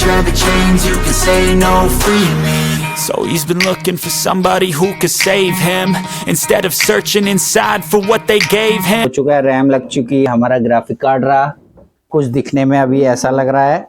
tear the chains, you can say no, free me. So he's been looking for somebody who could save him, instead of searching inside for what they gave him. हो चुका है, RAM लग चुकी, हमारा graphic card रहा, कुछ दिखने में अभी ऐसा लग रहा है।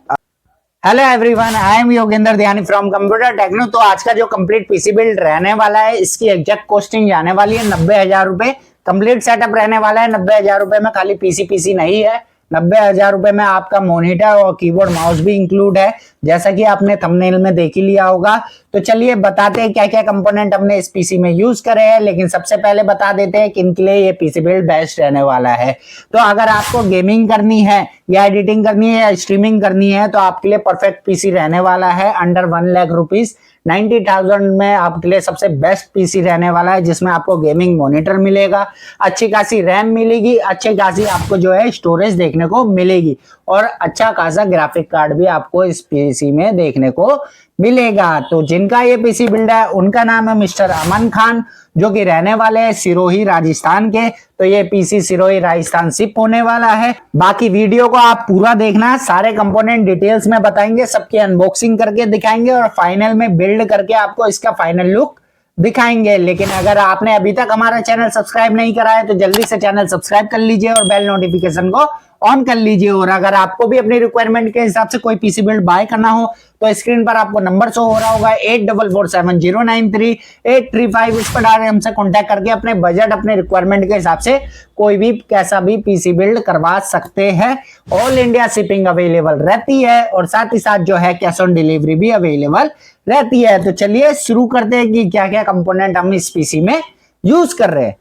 Hello everyone, I am Yogendra Dhyani from Computer Techno. तो आज का जो कंप्लीट पीसी बिल्ड रहने वाला है, इसकी एग्जैक्ट कॉस्टिंग जाने वाली है 90,000 रुपए। कंप्लीट सेटअप रहने वाला है 90,000 रुपए में। खाली पीसी नहीं है, 90,000 रुपए में आपका मॉनिटर और कीबोर्ड माउस भी इंक्लूड है, जैसा कि आपने थंबनेल में देख ही लिया होगा। तो चलिए बताते हैं क्या क्या कंपोनेंट हमने इस पीसी में यूज करे हैं। लेकिन सबसे पहले बता देते हैं किन के लिए ये पीसी बिल्ड बेस्ट रहने वाला है। तो अगर आपको गेमिंग करनी है या एडिटिंग करनी है या स्ट्रीमिंग करनी है तो आपके लिए परफेक्ट पीसी रहने वाला है। अंडर 1 लाख रुपीज 90,000 में आपके लिए सबसे बेस्ट पीसी रहने वाला है, जिसमें आपको गेमिंग मॉनिटर मिलेगा, अच्छी खासी रैम मिलेगी, अच्छी खासी आपको जो है स्टोरेज देखने को मिलेगी और अच्छा खासा ग्राफिक कार्ड भी आपको इस पीसी में देखने को मिलेगा। तो जिनका ये पीसी बिल्ड है उनका नाम है मिस्टर अमन खान, जो कि रहने वाले हैं सिरोही राजस्थान के। तो ये पीसी सिरोही राजस्थान शिप होने वाला है। बाकी वीडियो को आप पूरा देखना, सारे कंपोनेंट डिटेल्स में बताएंगे, सबकी अनबॉक्सिंग करके दिखाएंगे और फाइनल में बिल्ड करके आपको इसका फाइनल लुक दिखाएंगे। लेकिन अगर आपने अभी तक हमारा चैनल सब्सक्राइब नहीं करा है तो जल्दी से चैनल सब्सक्राइब कर लीजिए और बेल नोटिफिकेशन को ऑन कर लीजिए। और अगर आपको भी अपनी रिक्वायरमेंट के हिसाब से कोई पीसी बिल्ड बाय करना हो तो स्क्रीन पर आपको नंबर शो हो रहा होगा 8447093835। इस पर डायरेक्ट हमसे कांटेक्ट करके अपने बजट, अपने रिक्वायरमेंट के हिसाब से कोई भी कैसा भी पीसी बिल्ड करवा सकते हैं। ऑल इंडिया शिपिंग अवेलेबल रहती है और साथ ही साथ जो है कैश ऑन डिलीवरी भी अवेलेबल रहती है। तो चलिए शुरू करते हैं कि क्या क्या कंपोनेंट हम इस पीसी में यूज कर रहे हैं।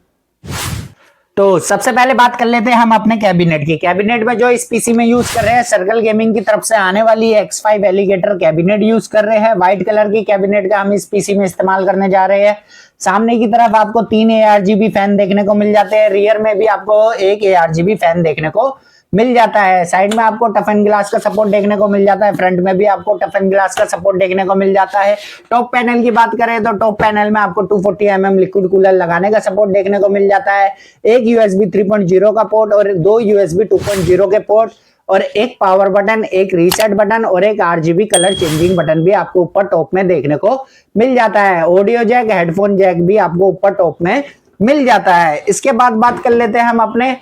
तो सबसे पहले बात कर लेते हैं हम अपने कैबिनेट की। कैबिनेट में जो इस पीसी में यूज कर रहे हैं, सर्कल गेमिंग की तरफ से आने वाली X5 एलिगेटर कैबिनेट यूज कर रहे हैं। व्हाइट कलर की कैबिनेट का हम इस पीसी में इस्तेमाल करने जा रहे हैं। सामने की तरफ आपको 3 ARGB फैन देखने को मिल जाते हैं। रियर में भी आपको एक ARGB फैन देखने को मिल जाता है। साइड में आपको टफ एंड ग्लास का सपोर्ट देखने को मिल जाता है। फ्रंट में भी आपको टफ एंड ग्लास का सपोर्ट देखने को मिल जाता है। टॉप पैनल की बात करें तो टॉप पैनल में आपको 240 mm लिक्विड कूलर लगाने का सपोर्ट देखने को मिल जाता है। एक USB 3.0 का पोर्ट और 2 USB 2.0 के पोर्ट और एक पावर बटन, एक रीसेट बटन और एक RGB कलर चेंजिंग बटन भी आपको ऊपर टॉप में देखने को मिल जाता है। ऑडियो जैक, हेडफोन जैक भी आपको ऊपर टॉप में मिल जाता है। इसके बाद बात कर लेते हैं हम अपने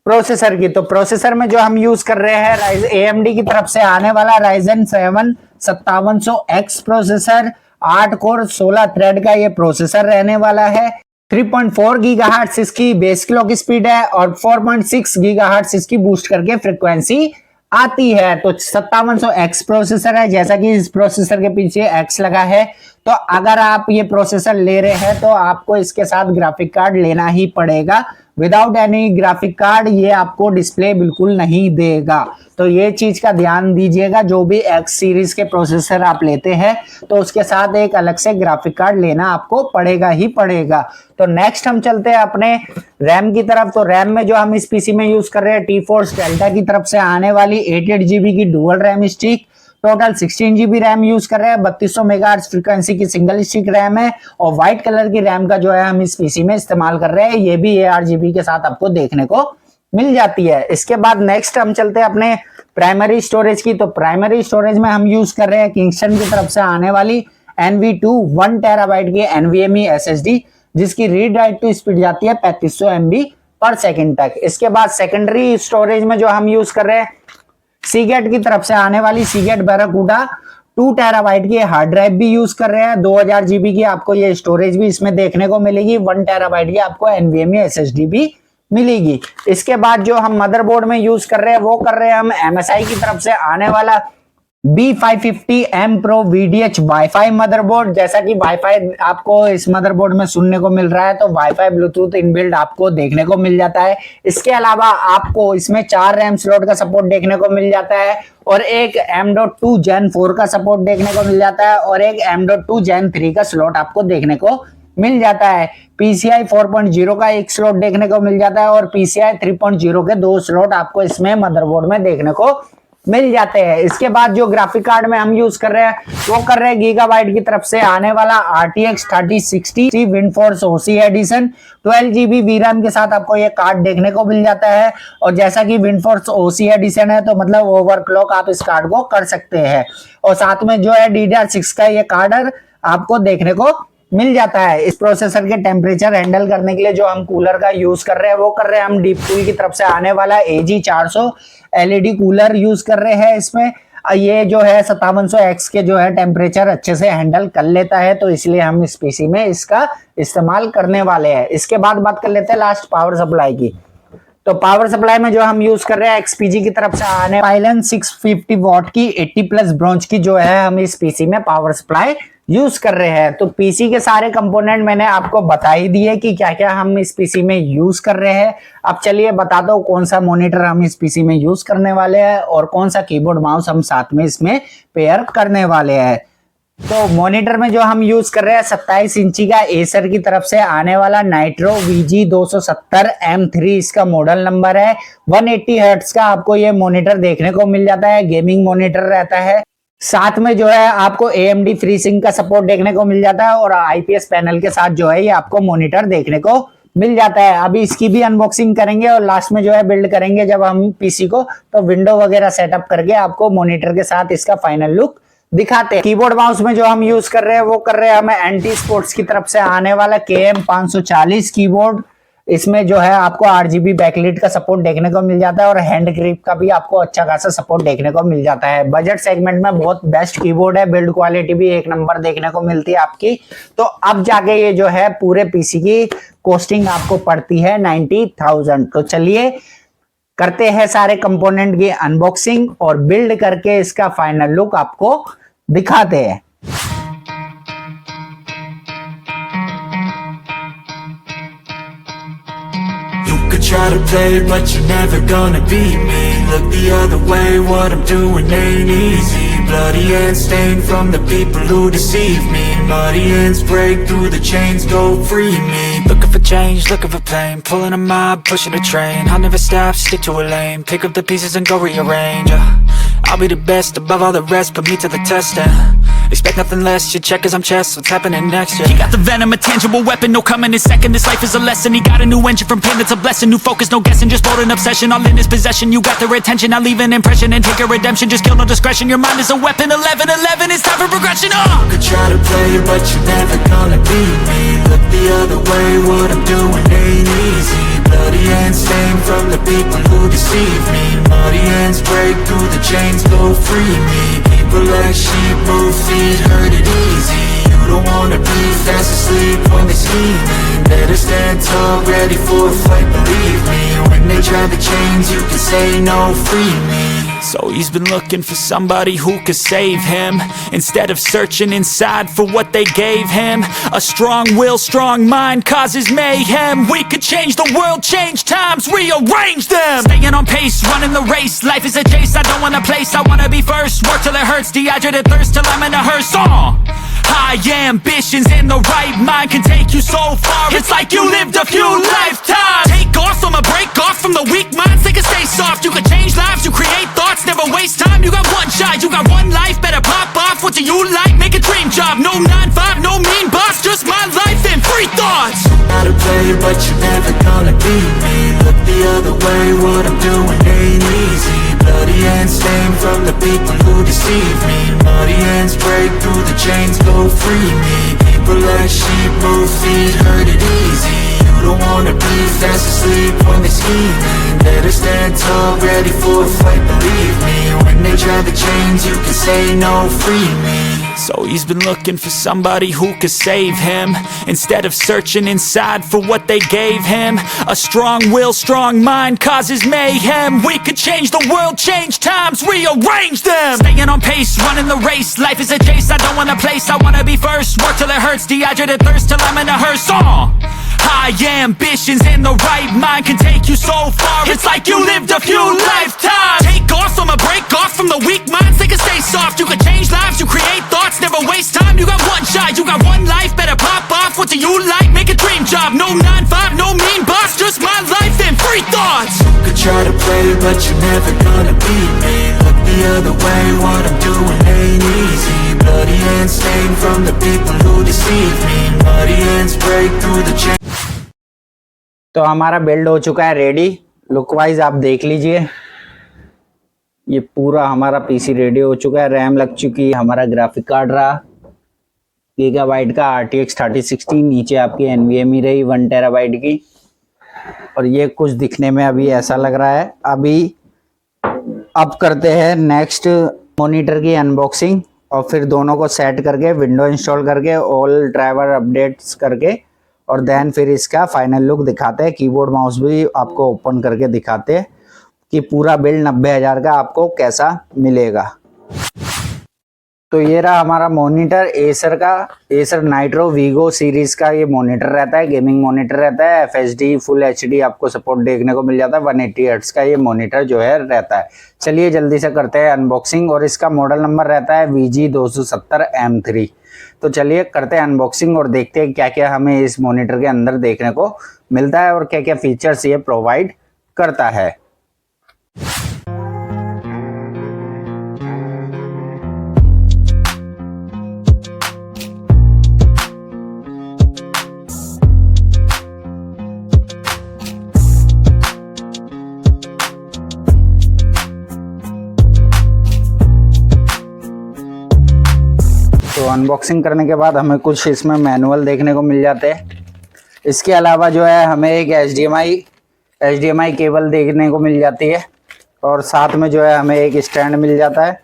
प्रोसेसर की। तो प्रोसेसर में जो हम यूज कर रहे हैं AMD की तरफ से आने वाला Ryzen 7 5700X processor, 8 core 16 thread का ये प्रोसेसर रहने वाला है। 3.4 गीगाहर्ट्ज इसकी बेस क्लॉक स्पीड है और 4.6 गीगाहर्ट्ज इसकी बूस्ट करके फ्रीक्वेंसी आती है। तो 5700X प्रोसेसर है, जैसा कि इस प्रोसेसर के पीछे X लगा है। तो अगर आप ये प्रोसेसर ले रहे हैं तो आपको इसके साथ ग्राफिक कार्ड लेना ही पड़ेगा। विदाउट एनी ग्राफिक कार्ड ये आपको डिस्प्ले बिल्कुल नहीं देगा। तो ये चीज का ध्यान दीजिएगा, जो भी X सीरीज के प्रोसेसर आप लेते हैं तो उसके साथ एक अलग से ग्राफिक कार्ड लेना आपको पड़ेगा ही पड़ेगा। तो नेक्स्ट हम चलते हैं अपने रैम की तरफ। तो रैम में जो हम इस पीसी में यूज कर रहे हैं T-Force डेल्टा की तरफ से आने वाली 88 GB की dual RAM stick. Total 16 GB RAM use कर रहे हैं। 3200 मेगाहर्ट्ज फ्रीक्वेंसी की सिंगल स्टिक रैम है और व्हाइट कलर की रैम का जो है हम इस पीसी में इस्तेमाल कर रहे हैं। ये भी ARGB के साथ आपको देखने को मिल जाती है। इसके बाद नेक्स्ट हम चलते हैं अपने प्राइमरी स्टोरेज की। तो प्राइमरी स्टोरेज में हम यूज कर रहे हैं किंगस्टन की तरफ से आने वाली NV2 1 TB की NVMe SSD, जिसकी रीड राइट टू स्पीड जाती है 3500 MB पर सेकेंड तक। इसके बाद सेकेंडरी स्टोरेज में जो हम यूज कर रहे हैं सीगेट की तरफ से आने वाली सीगेट बैराकूडा 2 TB की हार्ड ड्राइव भी यूज कर रहे हैं। 2000 GB की आपको ये स्टोरेज भी इसमें देखने को मिलेगी। 1 TB की आपको NVMe SSD भी मिलेगी। इसके बाद जो हम मदरबोर्ड में यूज कर रहे हैं वो कर रहे हैं हम MSI की तरफ से आने वाला B550M Pro VDH wifi motherboard. जैसा कि वाईफाई आपको इस मदरबोर्ड में सुनने को मिल रहा है, तो वाईफाई ब्लूटूथ इनबिल्ट आपको देखने को मिल जाता है। इसके अलावा आपको इसमें 4 रैम स्लॉट का सपोर्ट देखने को मिल जाता है और एक M.2 Gen 4 का सपोर्ट देखने को मिल जाता है और एक M.2 Gen 3 का स्लॉट आपको देखने को मिल जाता है। PCI 4.0 का एक स्लॉट देखने को मिल जाता है और PCI 3.0 के 2 स्लॉट आपको इसमें मदरबोर्ड में देखने को मिल जाते हैं। इसके बाद जो ग्राफिक कार्ड में हम यूज कर रहे हैं वो कर रहे हैं गीगाबाइट की तरफ से आने वाला RTX 3060 Windforce OC edition. 12 GB VRAM के साथ आपको ये कार्ड देखने को मिल जाता है। और जैसा कि विंडफोर्स OC एडिशन है तो मतलब ओवरक्लॉक आप इस कार्ड को कर सकते हैं। और साथ में जो है DDR6 का ये कार्ड आपको देखने को मिल जाता है। इस प्रोसेसर के टेम्परेचर हैंडल करने के लिए जो हम कूलर का यूज कर रहे हैं वो कर रहे हैं हम डीपकूल की तरफ से आने वाला AG400 LED कूलर यूज कर रहे हैं। इसमें ये जो है 5700X के जो है टेम्परेचर अच्छे से हैंडल कर लेता है, तो इसलिए हम इस पीसी में इसका इस्तेमाल करने वाले हैं। इसके बाद बात कर लेते हैं लास्ट पावर सप्लाई की। तो पावर सप्लाई में जो हम यूज कर रहे हैं XPG की तरफ से आने पाइलन 650 वॉट की 80+ ब्रॉन्ज की जो है हम इस पीसी में पावर सप्लाई यूज कर रहे हैं। तो पीसी के सारे कंपोनेंट मैंने आपको बता ही दिए कि क्या क्या हम इस पीसी में यूज कर रहे हैं। अब चलिए बता दो कौन सा मॉनिटर हम इस पीसी में यूज करने वाले हैं और कौन सा कीबोर्ड माउस हम साथ में इसमें पेयर करने वाले हैं। तो मॉनिटर में जो हम यूज कर रहे हैं 27 इंची का एसर की तरफ से आने वाला नाइट्रो VG270 M3 इसका मॉडल नंबर है। 180 हर्ट्ज का आपको ये मॉनिटर देखने को मिल जाता है, गेमिंग मॉनिटर रहता है। साथ में जो है आपको AMD FreeSync का सपोर्ट देखने को मिल जाता है और IPS पैनल के साथ जो है ये आपको मॉनिटर देखने को मिल जाता है। अभी इसकी भी अनबॉक्सिंग करेंगे और लास्ट में जो है बिल्ड करेंगे जब हम पीसी को, तो विंडो वगैरह सेटअप करके आपको मॉनिटर के साथ इसका फाइनल लुक दिखाते हैं। कीबोर्ड माउस में जो हम यूज कर रहे हैं वो कर रहे हैं हमें एंटी स्पोर्ट्स की तरफ से आने वाला KM 540 कीबोर्ड। इसमें जो है आपको RGB बैकलाइट का सपोर्ट देखने को मिल जाता है और हैंड ग्रिप का भी आपको अच्छा खासा सपोर्ट देखने को मिल जाता है। बजट सेगमेंट में बहुत बेस्ट कीबोर्ड है, बिल्ड क्वालिटी भी एक नंबर देखने को मिलती है आपकी। तो अब जाके ये जो है पूरे पीसी की कॉस्टिंग आपको पड़ती है 90,000। तो चलिए करते हैं सारे कंपोनेंट की अनबॉक्सिंग और बिल्ड करके इसका फाइनल लुक आपको दिखाते हैं। Try to play, but you're never gonna beat me. Look the other way, what I'm doing ain't easy. Bloody hands stained from the people who deceive me. Muddy hands break through the chains, go free me. Looking for change, looking for pain. Pulling a mob, pushing a train. I'll never stop, stick to a lane. Pick up the pieces and go rearrange. I'll be the best above all the rest, put me to the test and expect nothing less. Your checkers, I'm chess, what's happening next? Yeah. He got the venom, a tangible weapon, no coming in second. This life is a lesson. He got a new engine from pain, that's a blessing. New focus, no guessing, just bold and obsession. All in his possession, you got their attention. I'll leave an impression and take a redemption. Just kill, no discretion. Your mind is a weapon. 11-11, it's time for progression. You could try to play, but you're never gonna beat me. Look the other way, what I'm doing ain't easy. Bloody hands stained from the people who deceive me. Muddy hands break through the chains, go free me. People like sheep move feet, hurt it easy. You don't wanna be fast asleep when they scheming. Better stand tall, ready for a fight, believe me. When they try the chains, you can say no, free me. So he's been looking for somebody who could save him, instead of searching inside for what they gave him. A strong will, strong mind causes mayhem. We could change the world, change times, rearrange them. Staying on pace, running the race. Life is a chase, I don't want a place. I wanna be first, work till it hurts. Dehydrated thirst till I'm in a hearse. High ambitions and the right mind can take you so far. It's like you lived a few lifetimes. Take off, I'ma break off from the weak minds. They can stay soft. You can change lives, you create thoughts. Never waste time. You got one shot, you got one life. Better pop off. What do you like? Make a dream job. No 9-5, no mean boss. Just my life and free thoughts. Not a player, but you're never gonna beat me. Look the other way, what I'm doing ain't easy. Bloody hands stained from the people who deceive me. Muddy hands break through the chains, go free me. People like sheep move feet, hurt it easy. You don't wanna be fast asleep when they scheming. Better stand tall, ready for a fight, believe me. When they try the chains, you can say no, free me. So he's been looking for somebody who could save him, instead of searching inside for what they gave him. A strong will, strong mind causes mayhem. We could change the world, change times, rearrange them. Staying on pace, running the race. Life is a chase, I don't want a place. I wanna be first, work till it hurts. Dehydrated thirst till I'm in a hearse. High ambitions and the right mind can take you so far. It's like you lived a few lifetimes. Take off, I'ma break off from the weak minds. They can stay soft. You can change lives, you create thoughts. Never waste time. You got one shot, you got one life. Better pop off. What do you like? Make a dream job. No 9-5, no mean boss. Just my life and free thoughts. You could try to play, but you're never gonna beat me. Look the other way, what I'm doing ain't easy. Bloody hands stained from the people who deceive me. Muddy hands break through the chain. तो हमारा build हो चुका है ready. Look wise आप देख लीजिए, ये पूरा हमारा पीसी रेडी हो चुका है। रैम लग चुकी है, हमारा ग्राफिक कार्ड रहा गीगाबाइट का RTX 3060, नीचे आपकी NVMe रही 1 टेराबाइट की। और ये कुछ दिखने में अभी ऐसा लग रहा है। अभी अब करते हैं नेक्स्ट मॉनिटर की अनबॉक्सिंग, और फिर दोनों को सेट करके विंडो इंस्टॉल करके ऑल ड्राइवर अपडेट्स करके, और देन फिर इसका फाइनल लुक दिखाते हैं। कीबोर्ड माउस भी आपको ओपन करके दिखाते हैं कि पूरा बिल्ड 90,000 का आपको कैसा मिलेगा। तो ये रहा हमारा मॉनिटर एसर का, एसर नाइट्रो वीगो सीरीज का ये मॉनिटर रहता है, गेमिंग मॉनिटर रहता है। FHD फुल HD आपको सपोर्ट देखने को मिल जाता है। 180 हर्ट्ज का ये मॉनिटर जो है रहता है। चलिए जल्दी से करते हैं अनबॉक्सिंग, और इसका मॉडल नंबर रहता है VG270M3। तो चलिए करते हैं अनबॉक्सिंग और देखते हैं क्या क्या हमें इस मॉनिटर के अंदर देखने को मिलता है और क्या क्या फीचर्स ये प्रोवाइड करता है। तो अनबॉक्सिंग करने के बाद हमें कुछ इसमें मैनुअल देखने को मिल जाते हैं। इसके अलावा जो है हमें एक HDMI केबल देखने को मिल जाती है, और साथ में जो है हमें एक स्टैंड मिल जाता है।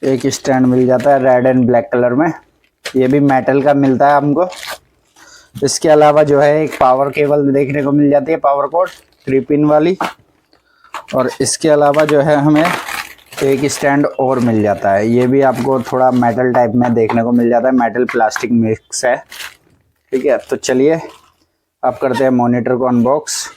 एक स्टैंड मिल जाता है रेड एंड ब्लैक कलर में, ये भी मेटल का मिलता है हमको। इसके अलावा जो है एक पावर केबल देखने को मिल जाती है, पावर कॉर्ड 3 पिन वाली। और इसके अलावा जो है हमें एक स्टैंड और मिल जाता है, ये भी आपको थोड़ा मेटल टाइप में देखने को मिल जाता है, मेटल प्लास्टिक मिक्स है। ठीक है, तो चलिए अब करते हैं मॉनिटर को अनबॉक्स।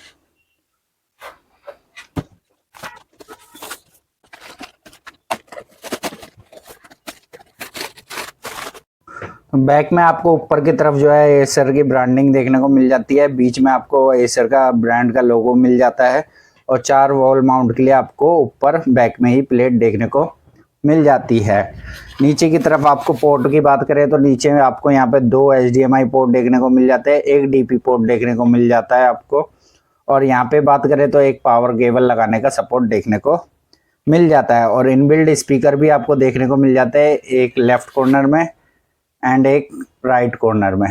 बैक में आपको ऊपर की तरफ जो है एसर की ब्रांडिंग देखने को मिल जाती है, बीच में आपको एसर का ब्रांड का लोगो मिल जाता है, और 4 वॉल माउंट के लिए आपको ऊपर बैक में ही प्लेट देखने को मिल जाती है। नीचे की तरफ आपको पोर्ट की बात करें तो नीचे में आपको यहाँ पे 2 HDMI पोर्ट देखने को मिल जाते हैं, एक DP पोर्ट देखने को मिल जाता है आपको, और यहाँ पे बात करें तो एक पावर केबल लगाने का सपोर्ट देखने को मिल जाता है। और इनबिल्ड स्पीकर भी आपको देखने को मिल जाते हैं, एक लेफ्ट कॉर्नर में एंड एक राइट कॉर्नर में।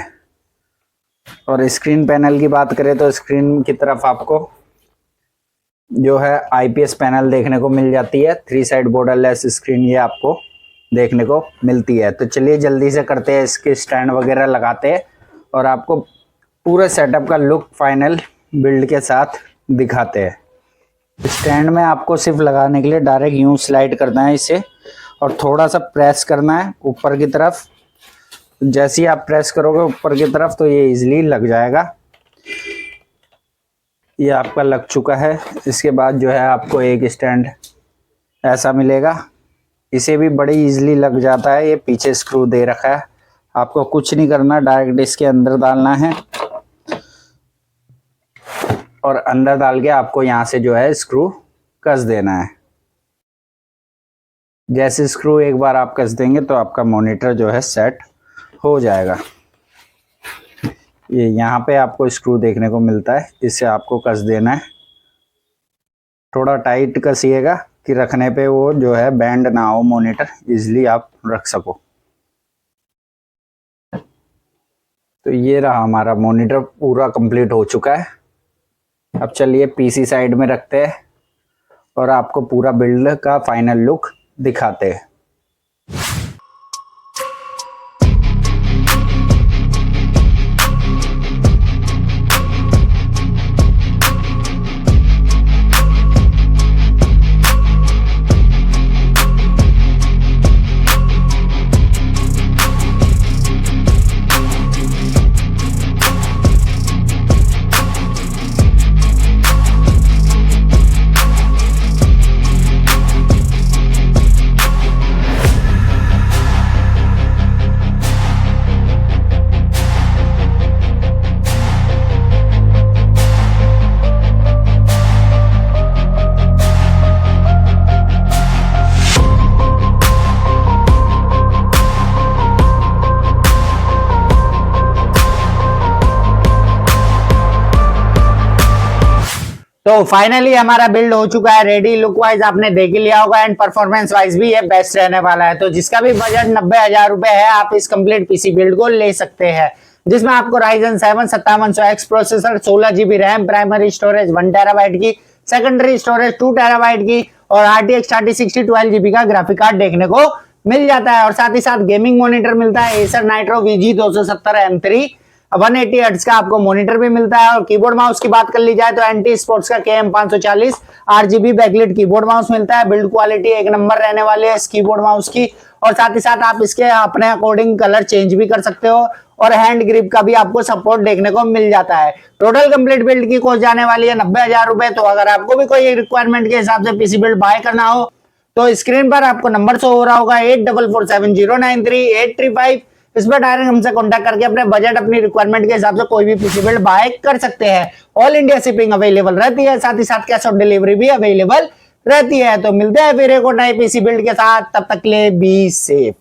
और स्क्रीन पैनल की बात करें तो स्क्रीन की तरफ आपको जो है IPS पैनल देखने को मिल जाती है, 3 साइड बॉर्डरलेस स्क्रीन ये आपको देखने को मिलती है। तो चलिए जल्दी से करते हैं, इसके स्टैंड वगैरह लगाते हैं और आपको पूरे सेटअप का लुक फाइनल बिल्ड के साथ दिखाते हैं। स्टैंड में आपको सिर्फ लगाने के लिए डायरेक्ट यूं स्लाइड करना है इसे, और थोड़ा सा प्रेस करना है ऊपर की तरफ। जैसे ही आप प्रेस करोगे ऊपर की तरफ तो ये इजीली लग जाएगा। ये आपका लग चुका है। इसके बाद जो है आपको एक स्टैंड ऐसा मिलेगा, इसे भी बड़ी इजीली लग जाता है। ये पीछे स्क्रू दे रखा है, आपको कुछ नहीं करना, डायरेक्ट इसके अंदर डालना है और अंदर डाल के आपको यहाँ से जो है स्क्रू कस देना है। जैसे स्क्रू एक बार आप कस देंगे तो आपका मॉनिटर जो है सेट हो जाएगा। ये यहाँ पे आपको स्क्रू देखने को मिलता है, इससे आपको कस देना है। थोड़ा टाइट कसिएगा कि रखने पे वो जो है बैंड ना हो, मॉनिटर इजीली आप रख सको। तो ये रहा हमारा मॉनिटर, पूरा कंप्लीट हो चुका है। अब चलिए पीसी साइड में रखते हैं और आपको पूरा बिल्ड का फाइनल लुक दिखाते हैं। तो फाइनली हमारा बिल्ड हो चुका है रेडी। लुक वाइज आपने देख लिया होगा एंड परफॉर्मेंस वाइज भी ये बेस्ट रहने वाला है। तो जिसका भी बजट 90,000 रुपए है, आप इस कंप्लीट पीसी बिल्ड को ले सकते हैं, जिसमें आपको Ryzen 7 5700X processor, 16 GB RAM, primary storage 1 TB की, सेकेंडरी स्टोरेज 2 TB की और RTX 3060 12 GB का ग्राफिक कार्ड देखने को मिल जाता है। और साथ ही साथ गेमिंग मॉनिटर मिलता है Acer Nitro VG 270 M3, 180 hertz का आपको मॉनिटर भी मिलता है। और कीबोर्ड माउस की बात कर ली जाए तो एंटी स्पोर्ट्स का KM540 RGB backlit keyboard mouse मिलता है। बिल्ड क्वालिटी एक नंबर रहने वाली है इस कीबोर्ड माउस की। और साथ ही साथ आप इसके अपने अकॉर्डिंग कलर चेंज भी कर सकते हो और हैंड ग्रिप का भी आपको सपोर्ट देखने को मिल जाता है। टोटल कंप्लीट बिल्ड की कॉस्ट जाने वाली है 90,000 रुपए। तो अगर आपको भी कोई रिक्वायरमेंट के हिसाब से पीसी बिल्ड बाय करना हो तो स्क्रीन पर आपको नंबर शो हो रहा होगा 8447093835। इस पर डायरेक्ट हमसे कांटेक्ट करके अपने बजट, अपनी रिक्वायरमेंट के हिसाब से कोई भी पीसी बिल्ड बाय कर सकते हैं। ऑल इंडिया शिपिंग अवेलेबल रहती है, साथ ही साथ कैश ऑन डिलीवरी भी अवेलेबल रहती है। तो मिलते हैं फिर एक और नए पीसी बिल्ड के साथ, तब तक के लिए बी सेफ।